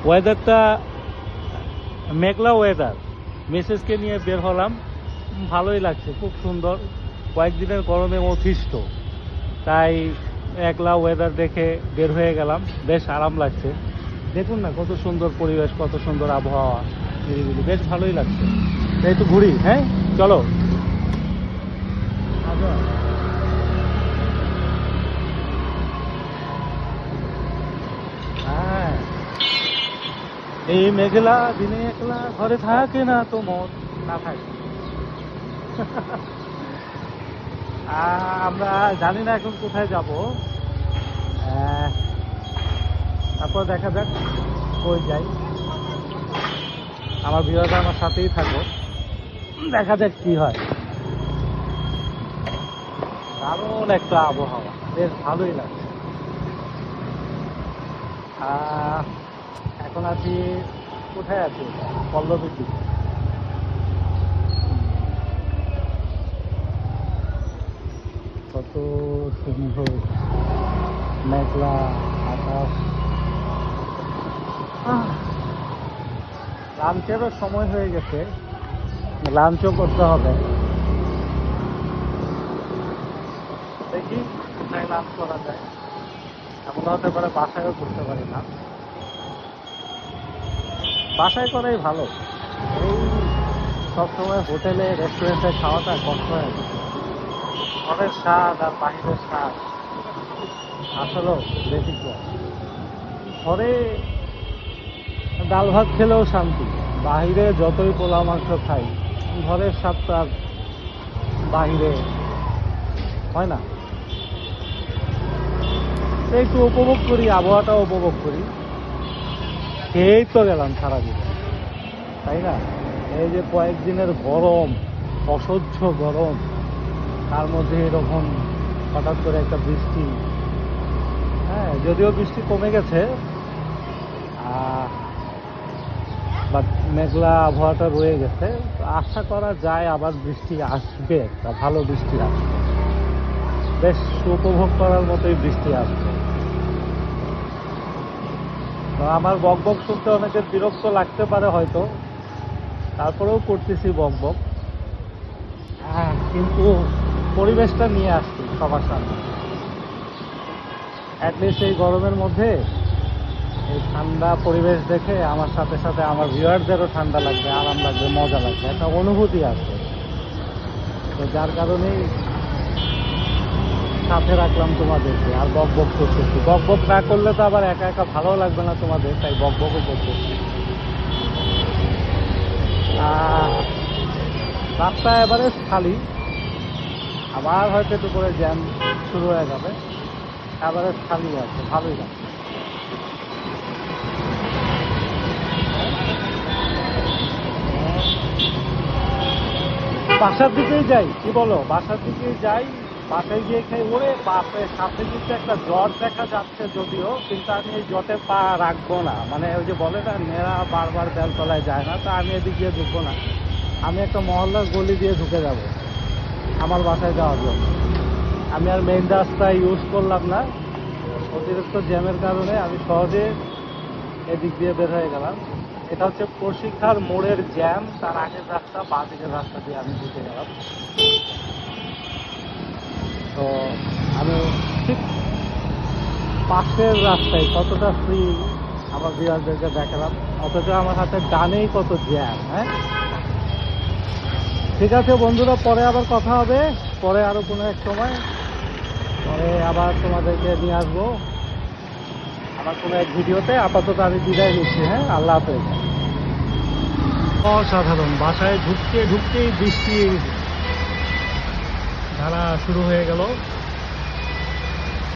ওয়েদারটা মেঘলা ওয়েদার। মিসেসকে নিয়ে বের হলাম, ভালোই লাগছে, খুব সুন্দর। কয়েকদিনের গরমে অতিষ্ঠ, তাই মেঘলা ওয়েদার দেখে বের হয়ে গেলাম, বেশ আরাম লাগছে। দেখুন না কত সুন্দর পরিবেশ, কত সুন্দর আবহাওয়া, নিরিবিলি, বেশ ভালোই লাগছে। তাই একটু ঘুরি, হ্যাঁ চলো। আচ্ছা, হ্যাঁ, এই মেঘলা দিনে একলা ঘরে থাকে না তো মন, না থাকে। আমরা জানি না এখন কোথায় যাব, তারপর দেখা যাক কই যাই। আমার বিয়েটা আমার সাথেই থাকো, দেখা যাক কি হয়। দারুণ একটা আবহাওয়া, বেশ ভালোই লাগছে। এখন আছি, কোথায় আছি, পল্লবীর দিকে। কত সুন্দর মেঘলা আকাশ। লাঞ্চেরও সময় হয়ে গেছে, লাঞ্চও করতে হবে। দেখি কোথায় লাঞ্চ করা যায়। এমন হতে পারে বাসায়ও করতে পারি না, বাসায় করাই ভালো। এই সবসময় হোটেলে রেস্টুরেন্টে খাওয়াটা কষ্ট হয়ে যায়। ঘরের স্বাদ আর বাহিরের স্বাদ আসলেও ব্যতিক্রম। ঘরে ডাল ভাত খেলেও শান্তি, বাহিরে যতই পোলা মাংস খাই, ঘরের স্বাদটা আর বাহিরে হয় না। একটু উপভোগ করি, আবহাওয়াটাও উপভোগ করি। খেয়েই তো গেলাম সারাদিন, তাই না? এই যে কয়েকদিনের গরম, অসহ্য গরম, তার মধ্যে এরকম হঠাৎ করে একটা বৃষ্টি। হ্যাঁ, যদিও বৃষ্টি কমে গেছে, বাট মেঘলা আবহাওয়াটা রয়ে গেছে। তো আশা করা যায় আবার বৃষ্টি আসবে, একটা ভালো বৃষ্টি আসবে, বেশ উপভোগ করার মতোই বৃষ্টি আসবে। তো আমার বক বক শুনতে অনেকের বিরক্ত লাগতে পারে হয়তো, তারপরেও করতেছি বক বক। হ্যাঁ, কিন্তু পরিবেশটা নিয়ে আসছি সবার সামনে। অ্যাটলিস্ট এই গরমের মধ্যে এই ঠান্ডা পরিবেশ দেখে আমার সাথে সাথে আমার ভিউয়ারদেরও ঠান্ডা লাগবে, আরাম লাগবে, মজা লাগবে, একটা অনুভূতি আছে। তো যার কারণেই সাথে রাখলাম তোমাদেরকে, আর বক বক করতেছি। বক বক না করলে তো আবার একা একা ভালো লাগবে না তোমাদের, তাই বক বকও করতেছি। রাস্তা এভারেজ খালি, আবার হয়তো একটু করে জ্যাম শুরু হয়ে যাবে। এভারেজ খালি আছে, ভালোই লাগছে। বাসার দিকেই যাই, কি বলো, বাসার দিকেই যাই। বাসায় গিয়ে খাই। ওরে বাপরে, সাথে কিন্তু একটা জট দেখা যাচ্ছে যদিও, কিন্তু আমি এই জটে পা রাখবো না। মানে ওই যে বলে না, নেড়া বারবার বেলতলায় যায় না, তা আমি এদিক দিয়ে ঢুকবো না। আমি একটা মহল্লার গলি দিয়ে ঢুকে যাব আমার বাসায় যাওয়ার জন্য। আমি আর মেইন রাস্তা ইউজ করলাম না, অতিরিক্ত জ্যামের কারণে আমি সহজে এদিক দিয়ে বের হয়ে গেলাম। এটা হচ্ছে প্রশিক্ষার মোড়ের জ্যাম, তার আগের রাস্তা, বাঁ দিকের রাস্তা দিয়ে আমি ঢুকে গেলাম। তো আমি ঠিক পাশের রাস্তায় কতটা ফ্রি আমার বিয়ারদেরকে দেখালাম, অথচ আমার হাতে ডানেই কত জ্যাম। হ্যাঁ, ঠিক আছে বন্ধুরা, পরে আবার কথা হবে, পরে আরো কোনো এক সময়, পরে আবার তোমাদেরকে নিয়ে আসবো আমার কোনো এক ভিডিওতে। আপাতত আমি বিদায় নিচ্ছি, হ্যাঁ, আল্লাহ হাফেজ। অসাধারণ, বাসায় ঢুকতেই বৃষ্টি ধারা শুরু হয়ে গেল।